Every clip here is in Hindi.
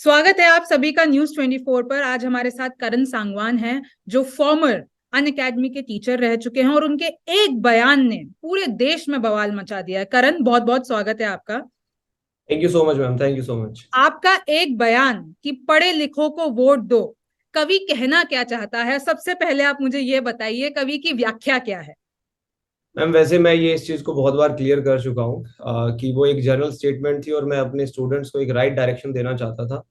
स्वागत है आप सभी का न्यूज़ 24 पर। आज हमारे साथ करण सांगवान हैं, जो फॉर्मर अनअकैडमी के टीचर रह चुके हैं और उनके एक बयान ने पूरे देश में बवाल मचा दिया है। करण, बहुत बहुत स्वागत है आपका। Thank you so much ma'am, thank you so much. आपका एक बयान कि पढ़े लिखों को वोट दो, कवि कहना क्या चाहता है? सबसे पहले आप मुझे ये बताइए, कवि की व्याख्या क्या है? मैम वैसे मैं ये इस चीज़ को बहुत बार क्लियर कर चुका हूँ कि वो एक जनरल स्टेटमेंट थी और मैं अपने स्टूडेंट्स को एक राइट डायरेक्शन देना चाहता था।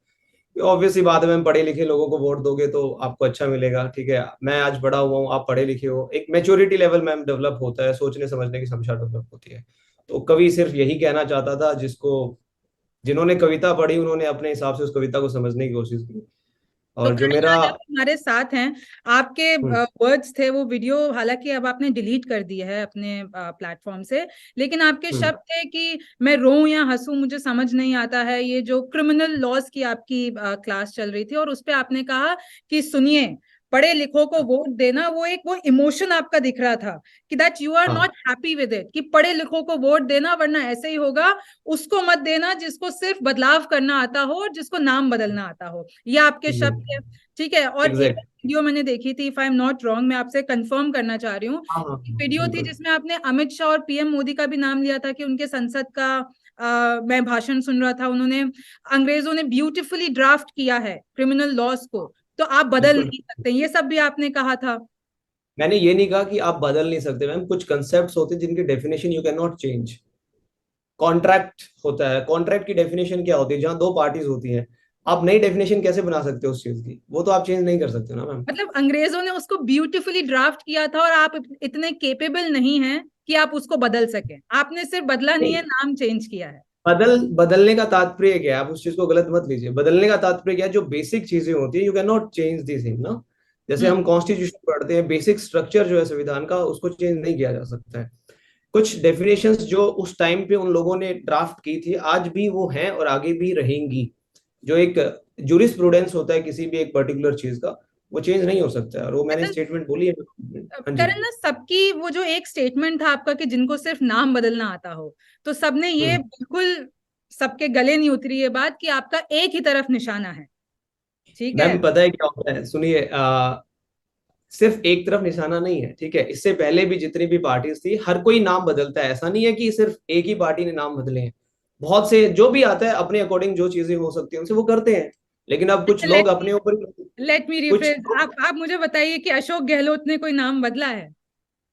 ऑब्वियसली बात है मैम, पढ़े लिखे लोगों को वोट दोगे तो आपको अच्छा मिलेगा। ठीक है, मैं आज बड़ा हुआ हूँ, आप पढ़े लिखे हो, एक मेच्योरिटी लेवल मैम डेवलप होता है, सोचने समझने की क्षमता डेवलप होती है। तो कवि सिर्फ यही कहना चाहता था, जिन्होंने कविता पढ़ी उन्होंने अपने हिसाब से उस कविता को समझने की कोशिश की। तो और जो करण, मेरा आज आप हमारे साथ हैं। आपके वर्ड्स थे, वो वीडियो हालांकि अब आपने डिलीट कर दिया है अपने प्लेटफॉर्म से, लेकिन आपके हम्म, शब्द थे कि मैं रोऊं या हंसूं मुझे समझ नहीं आता है। ये जो क्रिमिनल लॉज की आपकी क्लास चल रही थी और उस पे आपने कहा कि सुनिए, पढ़े लिखों को वोट देना, वो इमोशन आपका दिख रहा था कि दैट यू आर हाँ, नॉट हैप्पी विद इट, कि पढ़े लिखों को वोट देना वरना ऐसे ही होगा। उसको मत देना जिसको सिर्फ बदलाव करना आता हो और जिसको नाम बदलना आता हो। ये आपके शब्द है। एग्जैक्ट, ठीक है। और एक एग्जैक्ट। वीडियो मैंने देखी थी, if I am not wrong, मैं आपसे कंफर्म करना चाह रही हूँ। हाँ हाँ एक हाँ, वीडियो थी बिल्कुल। जिसमें आपने अमित शाह और पीएम मोदी का भी नाम लिया था कि उनके संसद का मैं भाषण सुन रहा था। उन्होंने, अंग्रेजों ने ब्यूटीफुली ड्राफ्ट किया है क्रिमिनल लॉज को, तो आप बदल बिल्कुल, नहीं सकते, ये सब भी आपने कहा था। मैंने ये नहीं कहा कि आप बदल नहीं सकते मैम, कुछ कंसेप्ट्स होते हैं जिनकी definition you can not change. Contract होता है, कॉन्ट्रैक्ट की डेफिनेशन क्या होती है? जहां दो पार्टीज होती हैं, आप नई डेफिनेशन कैसे बना सकते हो उस चीज की? वो तो आप चेंज नहीं कर सकते ना मैम। मतलब अंग्रेजों ने उसको ब्यूटीफुली ड्राफ्ट किया था और आप इतने केपेबल नहीं हैं कि आप उसको बदल सकें। आपने सिर्फ बदला नहीं नहीं, है, नाम चेंज किया है। बदलने का तात्पर्य क्या है? आप उस चीज को गलत मत लीजिए। बदलने का तात्पर्य क्या है? जो बेसिक चीजें होती है, you can not change this thing ना। जैसे हम्म। हम कॉन्स्टिट्यूशन पढ़ते हैं, बेसिक स्ट्रक्चर जो है संविधान का, उसको चेंज नहीं किया जा सकता है। कुछ डेफिनेशंस जो उस टाइम पे उन लोगों ने ड्राफ्ट की थी, आज भी वो हैं और आगे भी रहेंगी। जो एक जूरिस्प्रूडेंस होता है किसी भी एक पर्टिकुलर चीज का, वो चेंज नहीं हो सकता है, और वो मैंने मतलब स्टेटमेंट बोली है। हाँ जी। करण ना, सबकी वो जो एक स्टेटमेंट था आपका कि जिनको सिर्फ नाम बदलना आता हो, तो सबने ये हम्म। बिल्कुल, सबके गले नहीं उतरी ये बात कि आपका एक ही तरफ निशाना है। ठीक है। मैम पता है क्या होता है, सुनिए, सिर्फ एक तरफ निशाना नहीं है। ठीक है, इससे पहले भी जितनी भी पार्टीज थी, हर कोई नाम बदलता है। ऐसा नहीं है कि सिर्फ एक ही पार्टी ने नाम बदले हैं। बहुत से जो भी आता है अपने अकॉर्डिंग जो चीजें हो सकती है उनसे वो करते हैं। लेकिन अब कुछ लोग लेट अपने ऊपर, लेट मी कुछ रिफ्रेज। आप मुझे बताइए कि अशोक गहलोत ने कोई नाम बदला है? नहीं,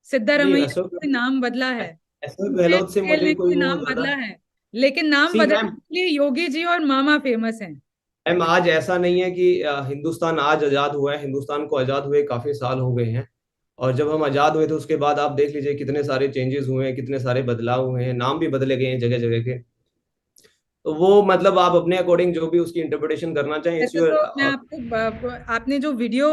सिद्धारमैया ने अशोक कोई नाम बदला है? अशोक भूपेश गहलोत से बघेल मुझे ने कोई कोई वो नाम ज्यादा। बदला है? लेकिन नाम सी बदलने मैम, के लिए योगी जी और मामा फेमस हैं। मैम आज ऐसा नहीं है कि हिंदुस्तान आज आजाद हुआ है। हिंदुस्तान को आजाद हुए काफी साल हो गए हैं। और जब हम आजाद हुए थे उसके बाद आप देख लीजिए कितने सारे चेंजेस हुए हैं, कितने सारे बदलाव हुए हैं, नाम भी बदले गए हैं जगह जगह के। तो वो मतलब आप अपने अकॉर्डिंग जो भी उसकी इंटरप्रिटेशन करना चाहें, इट्स वैसे योर। तो मैं आपको आपने जो वीडियो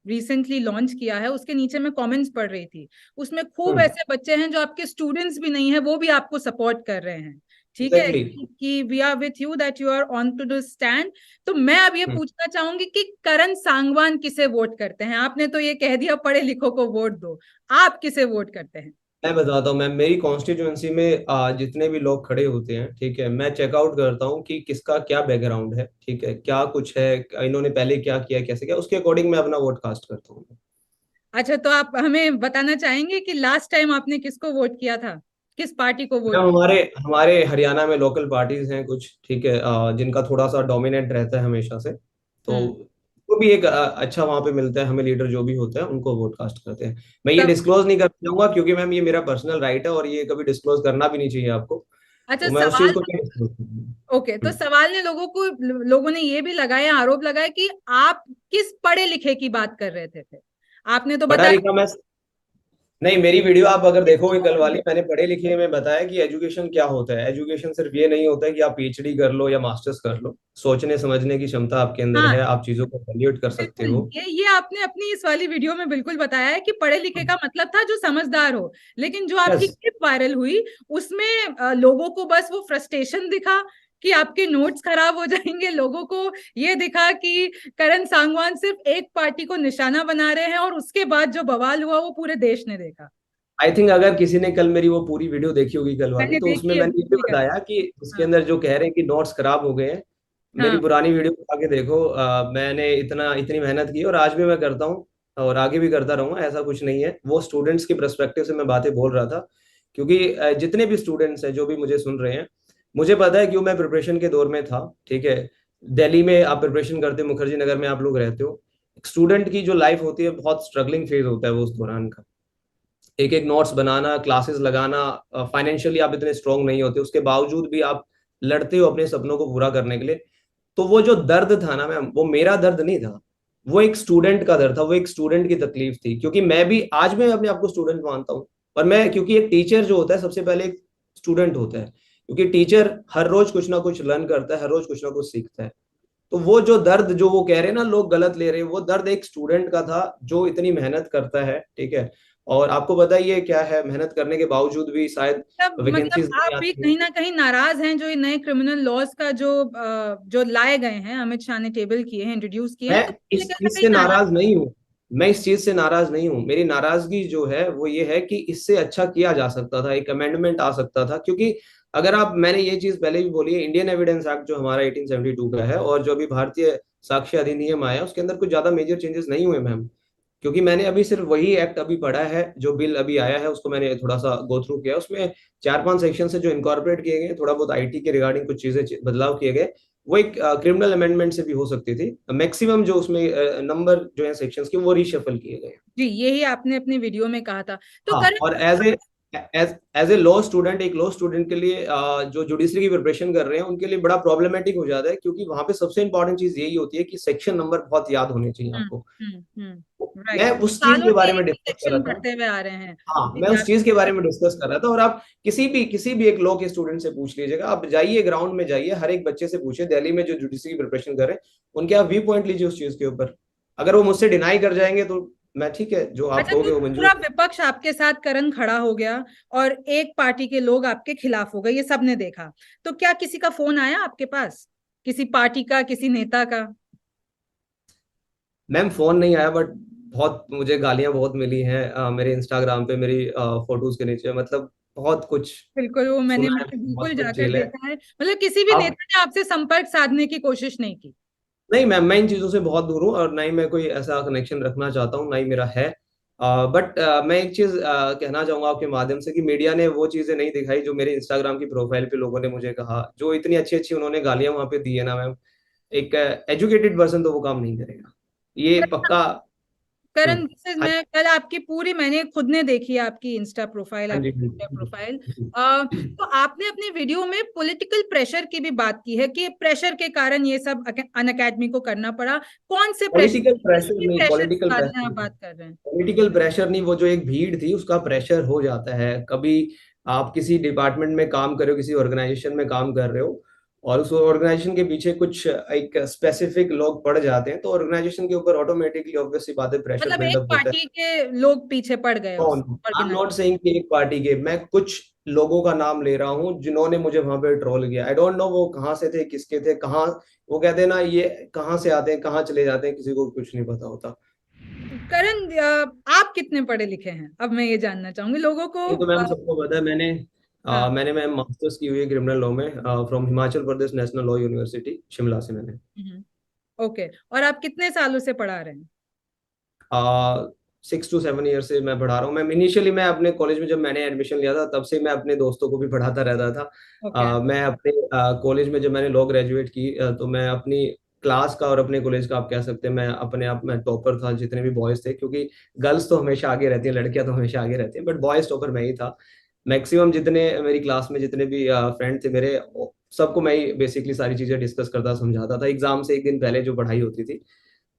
रिसेंटली लॉन्च किया है उसके नीचे मैं कमेंट्स पढ़ रही थी, उसमें खूब ऐसे बच्चे हैं जो आपके स्टूडेंट्स भी नहीं है, वो भी आपको सपोर्ट कर रहे हैं। ठीक है, एग्जैक्टली। कि we are with you, that you are on to the stand. तो मैं अब ये पूछना चाहूंगी कि करण सांगवान किसे वोट करते हैं? आपने तो ये कह दिया पढ़े लिखों को वोट दो, आप किसे वोट करते हैं? मैं बताता हूँ मैम, मेरी कॉन्स्टिट्यूएंसी में जितने भी लोग खड़े होते हैं, ठीक है, मैं चेकआउट करता हूँ कि किसका क्या बैकग्राउंड है, ठीक है, क्या कुछ है, इन्होंने पहले क्या किया, कैसे किया, उसके अकॉर्डिंग मैं अपना वोट कास्ट करता हूँ। अच्छा, तो आप हमें बताना चाहेंगे कि लास्ट टाइम आपने किसको वोट किया था, किस पार्टी को वोट मैम किया? हमारे हमारे हरियाणा में लोकल पार्टीज हैं कुछ, ठीक है, जिनका थोड़ा सा डोमिनेट रहता है हमेशा से। तो हम्म। वो भी एक अच्छा वहां पे मिलता है हमें, लीडर जो भी होता है उनको वोट कास्ट करते हैं। मैं ये तब डिस्क्लोज नहीं कर चाहूंगा क्योंकि मैम ये मेरा पर्सनल राइट है और ये कभी डिस्क्लोज करना भी नहीं चाहिए आपको। अच्छा, तो मैं उस चीज सवाल, को नहीं डिस्क्लोज करूंगा। ओके, तो सवाल ने लोगों ने ये भी लगाया, आरोप लगाया कि आप किस पढ़े लिखे की बात कर रहे थे फिर? आपने तो पढ़ा बताया लिखा मैं नहीं, मेरी वीडियो आप अगर देखोगे किसको कल वोट वाली, दो। मैंने पढ़े लिखे में बताया कि एजुकेशन क्या होता है। एजुकेशन सिर्फ ये नहीं होता है कि आप पीएचडी कर लो या मास्टर्स कर लो। सोचने समझने की क्षमता आपके अंदर हाँ, है, आप चीजों को वैल्यूएट कर सकते बिल्कुल। हो। ये आपने अपनी इस वाली वीडियो में बिल्कुल बताया है कि पढ़े लिखे का मतलब था जो समझदार हो, लेकिन जो आपकी यस। क्लिप वायरल हुई उसमें लोगों को बस वो फ्रस्ट्रेशन दिखा कि आपके नोट्स खराब हो जाएंगे। लोगों को ये दिखा कि करण सांगवान सिर्फ एक पार्टी को निशाना बना रहे हैं, और उसके बाद जो बवाल हुआ वो पूरे देश ने देखा। आई थिंक अगर किसी ने कल मेरी वो पूरी वीडियो देखी होगी कल वाली, मैंने तो उसमें देखी है, मैंने ये भी बिल्कुल। बताया कि उसके हाँ। अंदर जो कह रहे हैं कि नोट्स खराब हो गए हैं, मेरी हाँ। पुरानी वीडियो आके देखो, मैंने इतनी मेहनत की और आज भी मैं करता हूँ और आगे भी करता रहूंगा, ऐसा कुछ नहीं है। वो स्टूडेंट्स की पर्सपेक्टिव से मैं बातें बोल रहा था, क्योंकि जितने भी स्टूडेंट्स हैं जो भी मुझे सुन रहे हैं, मुझे पता है क्यों मैं प्रिपरेशन के दौर में था। ठीक है, दिल्ली में आप प्रिपरेशन करते हो, मुखर्जी नगर में आप लोग रहते हो, स्टूडेंट की जो लाइफ होती है बहुत स्ट्रगलिंग फेज होता है वो उस दौरान का। एक एक नोट्स बनाना, क्लासेस लगाना, फाइनेंशियली आप इतने स्ट्रांग नहीं होते, उसके बावजूद भी आप लड़ते हो अपने सपनों को पूरा करने के लिए। तो वो जो दर्द था ना मैम, वो मेरा दर्द नहीं था, वो एक स्टूडेंट का दर्द था, वो एक स्टूडेंट की तकलीफ थी। क्योंकि मैं भी आज मैं अपने आप को स्टूडेंट मानता हूँ, और मैं, क्योंकि एक टीचर जो होता है सबसे पहले एक स्टूडेंट होता है, क्योंकि टीचर हर रोज कुछ ना कुछ लर्न करता है, हर रोज कुछ ना कुछ सीखता है। तो वो जो दर्द जो वो कह रहे हैं ना लोग गलत ले रहे हैं, वो दर्द एक स्टूडेंट का था जो इतनी मेहनत करता है। ठीक है, और आपको पता ही है क्या है, मेहनत करने के बावजूद भी शायद मतलब वैकेंसीज नहीं आप भी आती हैं। कहीं ना कहीं नाराज हैं जो ये नए क्रिमिनल लॉज का जो लाए गए हैं, अमित शाह ने टेबल किए हैं, इंट्रोड्यूस किए हैं, मैं तो मुझे इस कहीं ना चीज कहीं से नाराज। नाराज नहीं हूँ, मैं इस चीज से नाराज नहीं हूँ। मेरी नाराजगी जो है वो ये है कि इससे अच्छा किया जा सकता था, एक अमेंडमेंट आ सकता था। क्योंकि अगर आप, मैंने ये चीज पहले भी बोली है, इंडियन एविडेंस एक्ट जो हमारा 1872 का है और जो अभी भारतीय साक्ष्य अधिनियम आया, उसके अंदर कुछ ज्यादा मेजर चेंजेस नहीं हुए मैम। क्योंकि मैंने अभी सिर्फ वही एक्ट अभी पढ़ा है, जो बिल अभी आया है उसको मैंने थोड़ा सा गो थ्रू किया, उसमें 4-5 सेक्शन से जो इनकॉर्पोरेट किए गए, थोड़ा बहुत आईटी के रिगार्डिंग कुछ चीजें बदलाव किए गए, वो एक क्रिमिनल अमेंडमेंट से भी हो सकती थी। मैक्सिमम जो उसमें नंबर जो है सेक्शंस के वो रीशफल किए गए। जी, यही आपने अपने वीडियो में कहा था। तो हाँ, करण, और एज ए लॉ स्टूडेंट, एक लॉ स्टूडेंट के लिए जो जुडिशरी की प्रिपरेशन कर रहे हैं उनके लिए बड़ा प्रॉब्लमेटिक हो जाता है, क्योंकि वहां पे सबसे इंपॉर्टेंट चीज यही होती है कि सेक्शन नंबर बहुत याद होने चाहिए आपको। मैं राइट, उस चीज सालों के से बारे में एक ही डिस्कस कर रहा सेक्शन था। पढ़ते हुए आ रहे हैं। हाँ, मैं यदि उस आप, चीज के बारे में डिस्कस कर रहा था। और आप किसी भी एक लॉ के स्टूडेंट से पूछ लीजिएगा, आप जाइए ग्राउंड में जाइए, हर एक बच्चे से पूछिए दिल्ली में जो जुडिशरी की प्रिपरेशन कर रहे हैं, उनके आप व्यू पॉइंट लीजिए उस चीज के ऊपर। अगर वो मुझसे डिनाई कर जाएंगे तो मैं, ठीक है, जो आप अच्छा, तो कहोगे वो पूरा मंजूर। विपक्ष आपके साथ करण खड़ा हो गया और एक पार्टी के लोग आपके खिलाफ हो गए, ये सबने देखा। तो क्या किसी का फोन आया आपके पास, किसी पार्टी का, किसी नेता का? मैम फोन नहीं आया, बट बहुत मुझे गालियां बहुत मिली हैं, मेरे इंस्टाग्राम पे मेरी फोटोज के नीचे, मतलब बहुत कुछ बिल्कुल, वो मैंने सुना है, मैंने बिल्कुल बहुत कुछ जाकर झेला है। देखा है। मतलब किसी भी अब नेता ने आपसे संपर्क साधने की कोशिश नहीं की? नहीं मैम, मैं इन चीजों से बहुत दूर हूँ, और ना ही मैं कोई ऐसा कनेक्शन रखना चाहता हूँ, ना ही मेरा है। बट मैं एक चीज कहना चाहूंगा आपके माध्यम से, कि मीडिया ने वो चीजें नहीं दिखाई जो मेरे इंस्टाग्राम की प्रोफाइल पे लोगों ने मुझे कहा, जो इतनी अच्छी अच्छी उन्होंने गालियां वहां पे दी है ना मैम। एक एजुकेटेड पर्सन तो वो काम नहीं करेगा, ये पक्का। करण, हम्म, जैसे हाँ मैं कल आपकी पूरी, मैंने खुद ने देखी है आपकी इंस्टा प्रोफाइल, हाँ जी, आपकी हाँ ट्विटर जी, प्रोफाइल। हाँ जी। तो आपने अपनी वीडियो में पॉलिटिकल प्रेशर की भी बात की है कि प्रेशर के कारण ये सब अन अकेडमी को करना पड़ा। कौन से प्रेशर, पॉलिटिकल किस प्रेशर भी नहीं, प्रेशर के पॉलिटिकल बारे में प्रेशर आप नहीं, बात कर रहे हैं? पॉलिटिकल प्रेशर नहीं, वो जो एक भीड़ थी उसका प्रेशर हो जाता है कभी। आप किसी डिपार्टमेंट में काम कर रहे हो, किसी ऑर्गेनाइजेशन में काम कर रहे हो, और उस ऑर्गेनाइजेशन के पीछे कुछ एक स्पेसिफिक लोग पड़ जाते हैं, तो ऑर्गेनाइजेशन के ऊपर ऑटोमेटिकली ऑब्वियस सी बात है, प्रेशर मतलब एक बिल्डअप होता है। पार्टी के लोग पीछे पड़ गए कौन? उस I am organization? Not saying कि एक पार्टी के, मैं कुछ लोगों का नाम ले रहा हूँ जिन्होंने मुझे वहां पे ट्रोल किया। आई डोंट नो वो कहाँ से थे, किसके थे, कहाँ, वो कहते हैं ना, ये कहाँ से आते हैं कहाँ चले जाते हैं, किसी को कुछ नहीं पता होता। करण, आप कितने पढ़े लिखे हैं, अब मैं ये जानना चाहूंगी लोगों को। ये तो मैम सबको पता है। हाँ। मैंने मैम मास्टर्स की हुई है क्रिमिनल लॉ में, from Himachal Pradesh national law university Shimla से मैंने। ओके, और आप कितने सालों से पढ़ा रहे हैं? 6 to 7 ईयर से मैं पढ़ा रहा हूँ मैम। इनिशियली मैं अपने कॉलेज में जब मैंने एडमिशन लिया था तब से मैं अपने दोस्तों को भी पढ़ाता रहता था। ओके। मैं अपने कॉलेज में जब मैंने लॉ ग्रेजुएट की, तो मैं अपनी क्लास का और अपने कॉलेज का, आप कह सकते हैं, मैं अपने आप में टॉपर था जितने भी बॉयज थे, क्योंकि गर्ल्स तो हमेशा आगे रहती हैं, लड़कियां तो हमेशा आगे रहती हैं, बट बॉयज टॉपर मैं ही था। मैक्सिमम जितने मेरी क्लास में जितने भी फ्रेंड थे मेरे, सबको मैं ही बेसिकली सारी चीजें डिस्कस करता समझाता था। एग्जाम से एक दिन पहले जो पढ़ाई होती थी,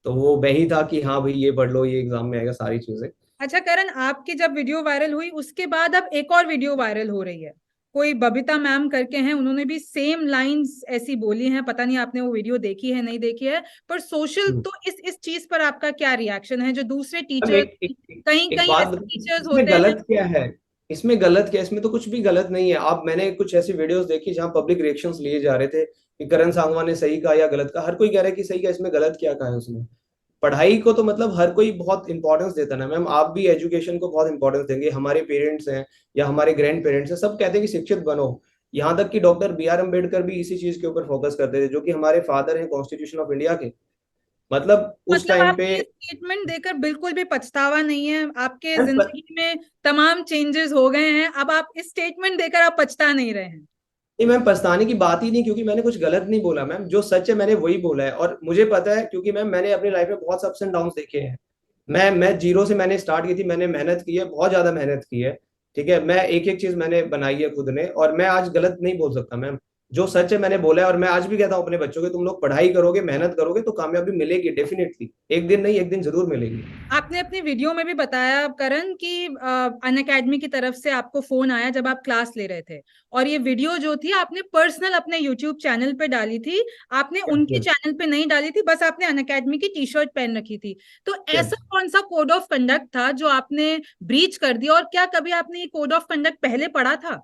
तो वो वही था कि हाँ भाई ये पढ़ लो, ये एग्जाम में आएगा, सारी चीजें। अच्छा करण, आपकी जब वीडियो वायरल हुई उसके बाद अब एक और वीडियो वायरल हो रही है, कोई बबीता मैम करके हैं, उन्होंने भी सेम लाइंस ऐसी बोली हैं। पता नहीं आपने वो वीडियो देखी है नहीं देखी है, पर सोशल, हम्म। तो इस चीज पर आपका क्या रिएक्शन है? जो दूसरे अब टीचर्स, कहीं एक कहीं बात ऐसे बताओ, टीचर्स इसमें होते हैं। गलत क्या है? इसमें गलत क्या है? इसमें तो कुछ भी गलत नहीं है। आप, मैंने कुछ ऐसी वीडियोस देखी जहां पब्लिक रिएक्शंस लिए जा रहे थे कि करण सांगवान ने सही कहा या गलत कहा, हर कोई कह रहा है कि सही कहा, इसमें गलत क्या कहा है उसने? पढ़ाई को तो मतलब हर कोई बहुत इंपॉर्टेंस देता है ना मैम, आप भी एजुकेशन को बहुत इंपॉर्टेंस देंगे, हमारे पेरेंट्स हैं या हमारे ग्रैंड पेरेंट्स हैं, सब कहते हैं कि शिक्षित बनो। यहाँ तक कि डॉक्टर B.R. अम्बेडकर भी इसी चीज के ऊपर फोकस करते थे, जो कि हमारे फादर हैं कॉन्स्टिट्यूशन ऑफ इंडिया के। मतलब उस मतलब टाइम पे आपको ये स्टेटमेंट देकर बिल्कुल भी पछतावा नहीं है? आपके मैम जिंदगी में तमाम चेंजेस हो गए हैं, अब आप इस स्टेटमेंट देकर आप पछता नहीं रहे हैं? नहीं मैम, पछताने की बात ही नहीं, क्योंकि मैंने कुछ गलत नहीं बोला मैम, जो सच है मैंने वही बोला है। और मुझे पता है, क्योंकि मैम मैंने अपनी लाइफ में बहुत अप्स एंड डाउन देखे हैं। मैं जीरो से मैंने स्टार्ट की थी, मैंने मेहनत की है, बहुत ज्यादा मेहनत की है। ठीक है, मैं एक एक चीज मैंने बनाई है खुद ने, और मैं आज गलत नहीं बोल सकता मैम। जो सच है मैंने बोला है, और मैं आज भी कहता हूँ अपने बच्चों के, तुम लोग पढ़ाई करोगे, मेहनत करोगे तो कामयाबी मिलेगी डेफिनेटली, एक दिन नहीं एक दिन जरूर मिलेगी। आपने अपनी वीडियो में भी बताया करण कि अनअकैडमी की तरफ से आपको फोन आया जब आप क्लास ले रहे थे, और ये वीडियो जो थी आपने पर्सनल अपने यूट्यूब चैनल पे डाली थी। आपने उनके यस चैनल पे नहीं डाली थी, बस आपने अनअकैडमी की टी शर्ट पहन रखी थी। तो यस ऐसा कौन सा कोड ऑफ कंडक्ट था जो आपने ब्रीच कर दिया, और क्या कभी आपने ये कोड ऑफ कंडक्ट पहले पढ़ा था?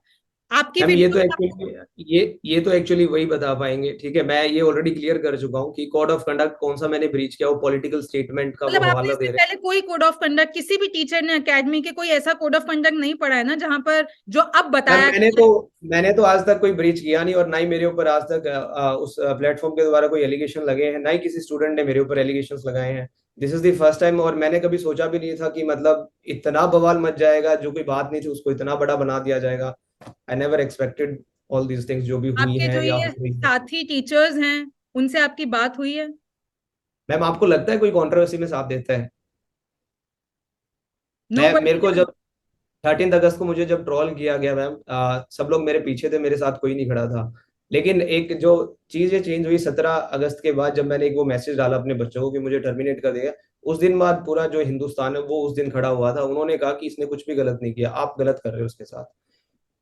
आपकी मैम, ये वीडियो तो में एक्चुअली ये तो एक्चुअली वही बता पाएंगे। ठीक है, मैं ये ऑलरेडी क्लियर कर चुका हूँ कि कोड ऑफ कंडक्ट कौन सा मैंने ब्रीच किया, वो पॉलिटिकल स्टेटमेंट का वो मतलब आपने हवाला इससे दे रहे पहले कोई कोड ऑफ कंडक्ट, किसी भी टीचर ने एकेडमी के कोई ऐसा कोड ऑफ कंडक्ट नहीं पढ़ा है ना, जहां पर जो अब हैं। मैम, बताया मैंने गया तो है? मैंने तो आज तक कोई ब्रीच किया नहीं, और ना ही मेरे ऊपर आज तक उस प्लेटफॉर्म के द्वारा कोई एलिगेशन लगे हैं, ना ही किसी स्टूडेंट ने मेरे ऊपर एलिगेशन लगाए हैं। This is the first time, और मैंने कभी सोचा भी नहीं था कि मतलब इतना बवाल मच जाएगा, जो कोई बात नहीं थी उसको इतना बड़ा बना दिया जाएगा। I never expected all these things जो भी हुई आपके जो हैं या ये हो रही हैं। साथी टीचर्स हैं, उनसे आपकी बात हुई है? मैम, आपको लगता है कोई कंट्रोवर्सी में साथ देता है? नो मैं मेरे बडी। को जब 13 अगस्त को मुझे जब ट्रोल किया गया मैम, सब लोग मेरे पीछे थे, मेरे साथ कोई नहीं खड़ा था। लेकिन एक जो चीजें चेंज हुई 17 अगस्त के बाद, जब मैंने एक वो मैसेज डाला अपने बच्चों को कि मुझे टर्मिनेट कर देगा, उस दिन बाद पूरा जो हिंदुस्तान है वो उस दिन खड़ा हुआ था। उन्होंने कहा कि इसने कुछ भी गलत नहीं किया, आप गलत कर रहे हो उसके साथ।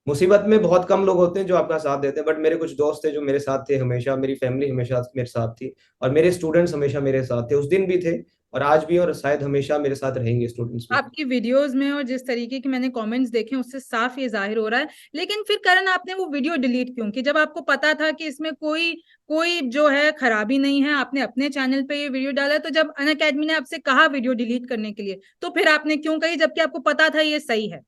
मुसीबत में बहुत कम लोग होते हैं जो आपका साथ देते हैं, बट मेरे कुछ दोस्त थे जो मेरे साथ थे हमेशा, मेरी फैमिली हमेशा मेरे साथ थी, और मेरे स्टूडेंट्स हमेशा मेरे साथ थे, उस दिन भी थे, और आज भी, और शायद हमेशा मेरे साथ रहेंगे स्टूडेंट्स भी। आपकी वीडियोस में और जिस तरीके की मैंने कमेंट्स देखे उससे साफ ये जाहिर हो रहा है। लेकिन फिर करण, आपने वो वीडियो डिलीट क्यों की? जब आपको पता था कि इसमें कोई कोई जो है खराबी नहीं है, आपने अपने चैनल पे ये वीडियो डाला। तो जब अनअकैडमी ने आपसे कहा वीडियो डिलीट करने के लिए, तो फिर आपने क्यों कही, जबकि आपको पता था ये सही है?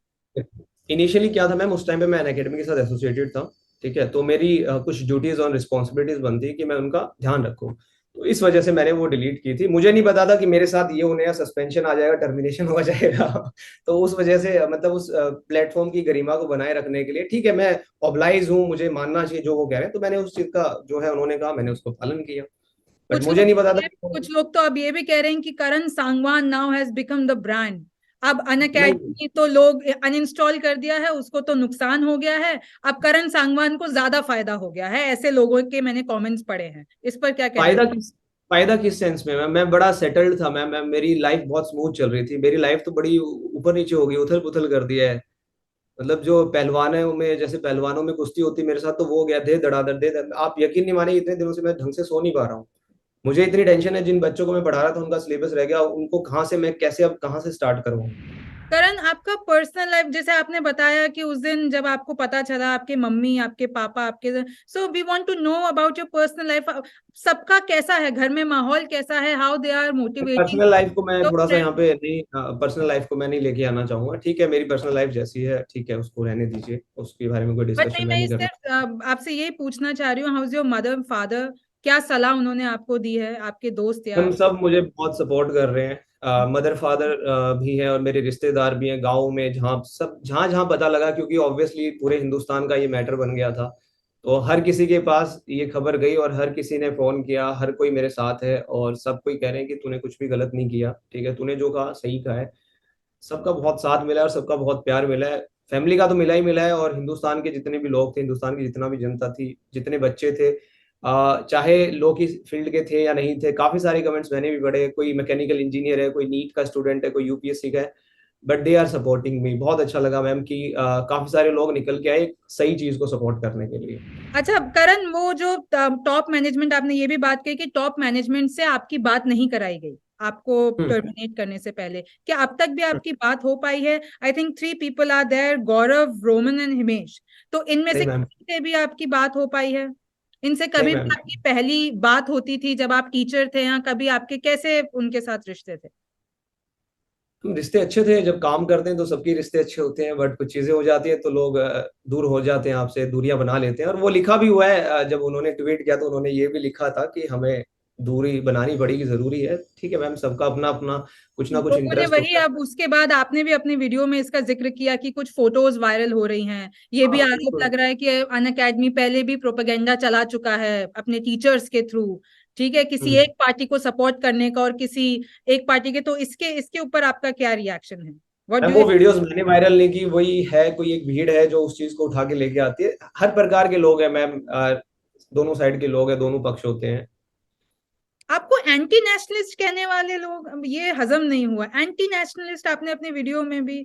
इनिशियली क्या था मैम, उस टाइम पे मैं अनअकैडमी के साथ एसोसिएटेड था। ठीक है, तो मेरी कुछ ड्यूटीज और रिस्पॉन्सिबिलिटीज बनती कि मैं उनका ध्यान रखूं। तो इस वजह से मैंने वो डिलीट की थी। मुझे नहीं पता था कि मेरे साथ ये होने या सस्पेंशन आ जाएगा, टर्मिनेशन हो जाएगा। तो उस वजह से मतलब उस प्लेटफॉर्म की गरिमा को बनाए रखने के लिए, ठीक है, मैं ऑब्लाइज हूँ, मुझे मानना चाहिए जो वो कह रहे हैं, तो मैंने उस चीज का जो है उन्होंने कहा मैंने उसको पालन किया। बट कुछ मुझे लोग नहीं पता था कुछ लोग तो अब ये भी कह रहे हैं कि Karan Sangwan now has become the brand. अब नहीं। अनअकैडमी तो लोग अनइंस्टॉल कर दिया है, उसको तो नुकसान हो गया है। अब करण सांगवान को ज्यादा फायदा हो गया है, ऐसे लोगों के मैंने कमेंट्स पढ़े हैं। इस पर क्या कहना फायदा किस फायदा किस सेंस में? मैं बड़ा सेटल्ड था मैं मेरी लाइफ बहुत स्मूथ चल रही थी। मेरी लाइफ तो बड़ी ऊपर नीचे हो गई, उथल पुथल कर दिया है। मतलब जो पहलवान है में, जैसे पहलवानों में कुश्ती होती है, मेरे साथ तो वो हो गया, दे धड़ाधड़ आप यकीन नहीं माने, इतने दिनों से मैं ढंग से सो नहीं पा रहा हूँ। मुझे इतनी टेंशन है, जिन बच्चों को मैं पढ़ा रहा था उनका सिलेबस रह गया, उनको कहाँ से मैं कैसे अब कहाँ से स्टार्ट करूँ? करण, आपका पर्सनल लाइफ, जैसे आपने बताया कि उस दिन जब आपको पता चला, आपके मम्मी आपके पापा आपके, so we want to know about your personal life. सबका कैसा है घर में, माहौल कैसा है, how they are motivating? Personal life को मैं थोड़ा सा यहाँ पे नहीं, पर्सनल लाइफ को मैं नहीं लेके आना चाहूंगा। ठीक है, मेरी पर्सनल लाइफ जैसी है ठीक है, उसको रहने दीजिए, उसके बारे में कोई बट नहीं, डिस्कशन मैं मैं नहीं करना। सिर्फ आपसे यही पूछना चाह रही हूँ, हाउस योर मदर फादर? क्या सलाह उन्होंने आपको दी है, आपके दोस्त हम यार? सब मुझे बहुत सपोर्ट कर रहे हैं, मदर फादर भी हैं, और मेरे रिश्तेदार भी हैं गाँव में, जहाँ जहाँ पता लगा, क्योंकि ऑब्वियसली पूरे हिंदुस्तान का ये मैटर बन गया था। तो हर किसी के पास ये खबर गई, और हर किसी ने फोन किया, हर कोई मेरे साथ है, और सब कोई कह रहे हैं कि तूने कुछ भी गलत नहीं किया, ठीक है, तूने जो कहा सही कहा है। सबका बहुत साथ मिला है, और सबका बहुत प्यार मिला है। फैमिली का तो मिला ही मिला है, और हिंदुस्तान के जितने भी लोग थे, हिंदुस्तान की जितना भी जनता थी, जितने बच्चे थे, चाहे लोग किस फील्ड के थे या नहीं थे, काफी सारे कमेंट्स मैंने भी पढ़े। कोई मैकेनिकल इंजीनियर है, कोई नीट का स्टूडेंट है, कोई यूपीएससी का है, but they are supporting me. बहुत अच्छा लगा मैम कि काफी सारे लोग निकल के आए एक सही चीज को सपोर्ट करने के लिए। अच्छा करण, वो जो टॉप मैनेजमेंट, आपने ये भी बात कही कि टॉप मैनेजमेंट से आपकी बात नहीं कराई गई आपको हम्म। टर्मिनेट करने से पहले, क्या अब तक भी आपकी बात हो पाई है? I think 3 people are there, Gaurav, Roman and Himesh. तो इनमें नहीं से मैम। किसी से भी आपकी बात हो पाई है? इनसे नहीं कभी भी मैम। आपकी पहली बात होती थी जब आप टीचर थे, या कभी आपके कैसे उनके साथ रिश्ते थे? रिश्ते अच्छे थे, जब काम करते हैं तो सबके रिश्ते अच्छे होते हैं, बट कुछ चीजें हो जाती है तो लोग दूर हो जाते हैं आपसे, दूरियां बना लेते हैं। और वो लिखा भी हुआ है, जब उन्होंने ट्वीट किया तो उन्होंने ये भी लिखा था कि हमें दूरी बनानी पड़ेगी, जरूरी है। ठीक है मैम, सबका अपना अपना कुछ ना कुछ लोगों ने इंटरेस्ट वही, होता है। अब उसके बाद आपने भी अपनी वीडियो में इसका जिक्र किया कि कुछ फोटोज वायरल हो रही हैं, ये भी हाँ आरोप बिल्कुल। लग रहा है कि अन अकेडमी पहले भी प्रोपेगेंडा चला चुका है अपने टीचर्स के थ्रू, ठीक है, किसी हम्म। एक पार्टी को सपोर्ट करने का और किसी एक पार्टी के, तो इसके इसके ऊपर आपका क्या रिएक्शन है? व्हाट मैम डू वो यू? वीडियोस मैंने वायरल नहीं की, वही है कोई एक भीड़ है जो उस चीज को उठा के लेके आती है। हर प्रकार के लोग हैं मैम, दोनों साइड के लोग हैं, दोनों पक्ष होते हैं। आपको एंटी नेशनलिस्ट कहने वाले लोग, अब ये हजम नहीं हुआ, एंटी नेशनलिस्ट आपने अपने वीडियो में भी।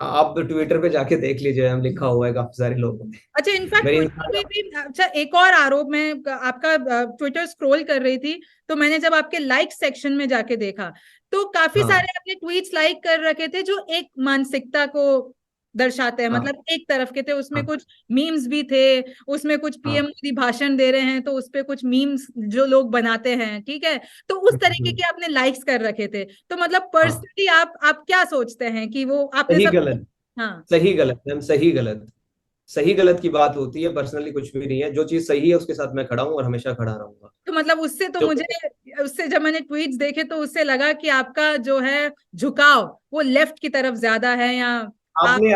हाँ, आप तो ट्विटर पे जाके देख लीजिए, हम लिखा हुआ है काफी सारे लोगों ने। अच्छा, इनफैक्ट मेरी ट्विटर पे भी, अच्छा एक और आरोप, मैं आपका ट्विटर स्क्रॉल कर रही थी तो मैंने जब आपके लाइक सेक्शन में जाके देखा तो काफी हाँ सारे अपने ट्वीट्स लाइक कर रखे थे जो एक मानसिकता को दर्शाते हैं, हाँ मतलब एक तरफ के थे, उसमें हाँ कुछ मीम्स भी थे, उसमें कुछ पीएम हाँ। मोदी भाषण दे रहे हैं तो उसपे कुछ मीम्स जो लोग बनाते हैं, ठीक है, तो उस तरीके हम्म। के आपने लाइक्स कर रखे थे। तो मतलब हाँ पर्सनली आप क्या सोचते हैं कि वो आपने सही सब? गलत, हाँ, सही गलत मैम, सही गलत, सही गलत की बात होती है, पर्सनली कुछ भी नहीं है। जो चीज सही है उसके साथ मैं खड़ा हूँ और हमेशा खड़ा रहूंगा। तो मतलब उससे तो जो मुझे, उससे जब मैंने ट्वीट्स देखे तो उससे लगा कि आपका जो है झुकाव वो लेफ्ट की तरफ ज्यादा है, या आप? आपने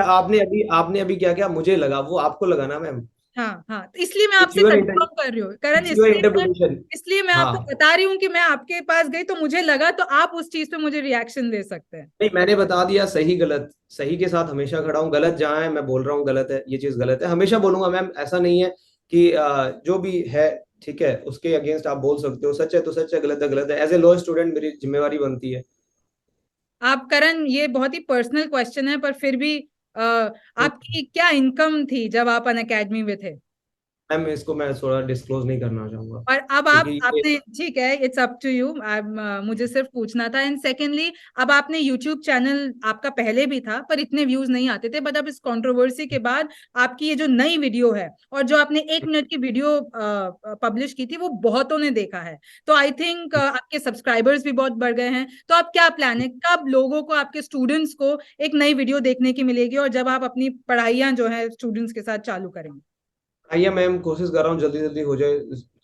आपने अभी क्या क्या मुझे लगा, वो आपको लगा ना मैम। हाँ हाँ, तो इसलिए मैं इट्स आपसे योर कंफर्म कर रही हूँ करण, इट्स योर इसलिए इंटरप्रिटेशन। इसलिए मैं हाँ आपको बता रही हूँ कि मैं आपके पास गई तो मुझे लगा, तो आप उस चीज पे मुझे रिएक्शन दे सकते हैं। नहीं, मैंने बता दिया सही गलत, सही के साथ हमेशा खड़ा हूँ। गलत जहाँ है मैं बोल रहा हूँ गलत है, ये चीज गलत है, हमेशा बोलूंगा मैम। ऐसा नहीं है कि जो भी है ठीक है उसके अगेंस्ट आप बोल सकते हो। सच है तो सच है, गलत है गलत है। एज ए लॉ स्टूडेंट मेरी जिम्मेवारी बनती है। आप करण, ये बहुत ही पर्सनल क्वेश्चन है पर फिर भी आपकी क्या इनकम थी जब आप अन अकेडमी में थे? मैम इसको मैं थोड़ा डिस्क्लोज नहीं करना चाहूंगा, और अब आप क्योंकि ये आपने, ठीक है, इट्स अप टू यू, मुझे सिर्फ पूछना था। एंड सेकेंडली, अब आपने यूट्यूब चैनल, आपका पहले भी था पर इतने व्यूज नहीं आते थे, बट अब इस कंट्रोवर्सी के बाद आपकी ये जो नई वीडियो है और जो आपने 1 मिनट की वीडियो पब्लिश की थी वो बहुतों ने देखा है, तो आई थिंक आपके सब्सक्राइबर्स भी बहुत बढ़ गए हैं। तो अब क्या प्लान है, कब लोगों को, आपके स्टूडेंट्स को एक नई वीडियो देखने की मिलेगी और जब आप अपनी पढ़ाइयाँ जो है स्टूडेंट्स के साथ चालू करेंगे? आइए मैम, कोशिश कर रहा हूँ जल्दी जल्दी हो जाए।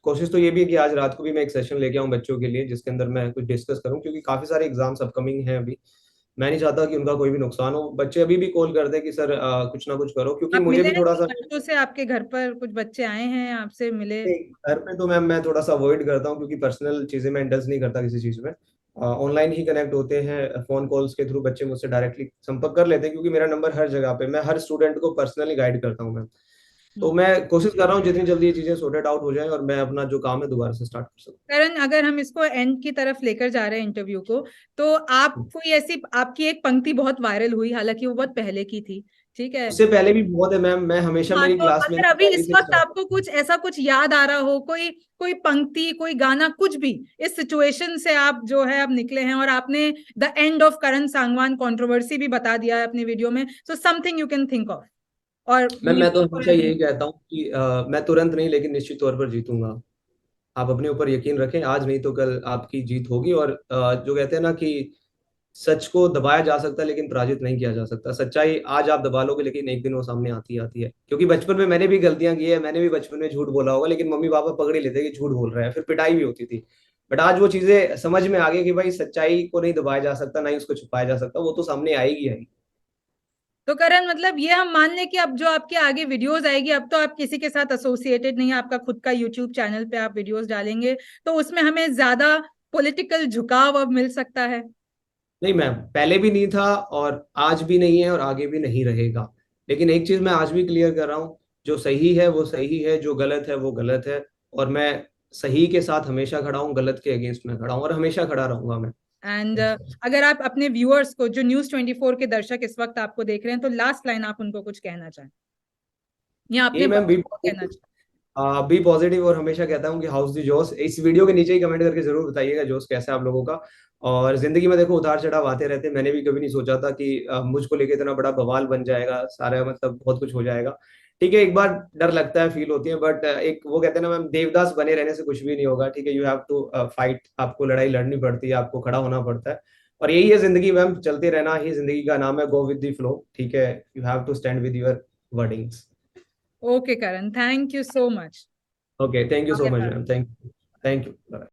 कोशिश तो ये भी है कि आज रात को भी मैं एक सेशन लेके आऊँ बच्चों के लिए, जिसके अंदर मैं कुछ डिस्कस करूँ, क्योंकि काफी सारे एग्जाम्स अपकमिंग हैं अभी। मैं नहीं चाहता कि उनका कोई भी नुकसान हो। बच्चे अभी भी कॉल करते हैं कि सर कुछ ना कुछ करो, क्योंकि आप मुझे मिले भी हैं थोड़ा कुछ सा बच्चों से? आपके घर पर कुछ बच्चे आए हैं, आपसे मिले? घर पे तो मैम मैं थोड़ा सा अवॉइड करता हूँ, क्योंकि पर्सनल चीजें मैं इंडल्ज नहीं करता किसी चीज में। ऑनलाइन ही कनेक्ट होते हैं, फोन कॉल्स के थ्रू बच्चे मुझसे डायरेक्टली संपर्क कर लेते हैं, क्योंकि मेरा नंबर हर जगह पे, मैं हर स्टूडेंट को पर्सनली गाइड करता हूँ मैम। तो हम्म। मैं कोशिश कर रहा हूँ जितनी जल्दी ये चीजें सॉर्टेड आउट हो जाए और मैं अपना जो काम है दोबारा से स्टार्ट कर सकूँ। करण, अगर हम इसको एंड की तरफ लेकर जा रहे हैं इंटरव्यू को, तो आप कोई ऐसी, आपकी एक पंक्ति बहुत वायरल हुई, हालांकि वो बहुत पहले की थी, ठीक है, उससे पहले भी बहुत है मैम, मैं हमेशा हाँ, मेरी तो क्लास में अगर अभी पहले इस से वक्त स्टार्ट आपको कुछ ऐसा कुछ याद आ रहा हो, कोई कोई पंक्ति, कोई गाना, कुछ भी, इस सिचुएशन से आप जो है अब निकले हैं और आपने the end of Karan Sangwan controversy भी बता दिया है अपनी वीडियो में, so something you can think of और मैम मैं तो लीव हमेशा फॉर। यही कहता हूँ कि मैं तुरंत नहीं लेकिन निश्चित तौर पर जीतूंगा। आप अपने ऊपर यकीन रखें, आज नहीं तो कल आपकी जीत होगी। और जो कहते हैं ना कि सच को दबाया जा सकता है लेकिन पराजित नहीं किया जा सकता। सच्चाई आज आप दबा लोगे लेकिन एक दिन वो सामने आती आती है। क्योंकि बचपन में मैंने भी गलतियां की है, मैंने भी बचपन में झूठ बोला होगा, लेकिन मम्मी पापा पकड़ ही लेते कि झूठ बोल रहा है, फिर पिटाई भी होती थी। बट आज वो चीजें समझ में आ गई कि भाई सच्चाई को नहीं दबाया जा सकता, ना ही उसको छुपाया जा सकता, वो तो सामने आएगी आएगी। तो करण, मतलब ये हम मान लें कि अब जो आपके आगे वीडियोस आएगी, अब तो आप किसी के साथ एसोसिएटेड नहीं है, आपका खुद का यूट्यूब चैनल पे आप वीडियोस डालेंगे, तो उसमें हमें ज्यादा पॉलिटिकल झुकाव अब मिल सकता है? नहीं मैम, पहले भी नहीं था और आज भी नहीं है और आगे भी नहीं रहेगा। लेकिन एक चीज मैं आज भी क्लियर कर रहा हूँ, जो सही है वो सही है, जो गलत है वो गलत है। और मैं सही के साथ हमेशा खड़ा हूँ, गलत के अगेंस्ट में खड़ा हूँ और हमेशा खड़ा रहूंगा मैं। एंड अगर आप अपने व्यूअर्स को, जो न्यूज़ 24 के दर्शक इस वक्त आपको देख रहे हैं, तो लास्ट लाइन आप उनको कुछ कहना चाहें या अपने ये मैम बच्चों को कहना चाहें? Be positive. और हमेशा कहता हूँ कि हाउस दी जोश। इस वीडियो के नीचे ही कमेंट करके जरूर बताइएगा जोश कैसा है आप लोगों का। और जिंदगी में देखो उतार चढ़ाव आते रहते हैं। मैंने भी कभी नहीं सोचा था कि मुझको लेके इतना बड़ा बवाल बन जाएगा सारा, मतलब बहुत कुछ हो जाएगा। ठीक है, एक बार डर लगता है, फील होती है, बट एक वो कहते हैं ना मैम, देवदास बने रहने से कुछ भी नहीं होगा। ठीक है, यू हैव टू फाइट, आपको लड़ाई लड़नी पड़ती है, आपको खड़ा होना पड़ता है। और यही है जिंदगी मैम, चलते रहना ही जिंदगी का नाम है, गो विद द फ्लो, ठीक है, you have to stand with your wordings. Okay Karan, thank you so much. Okay, thank you so bye much bye. Ma'am, thank you.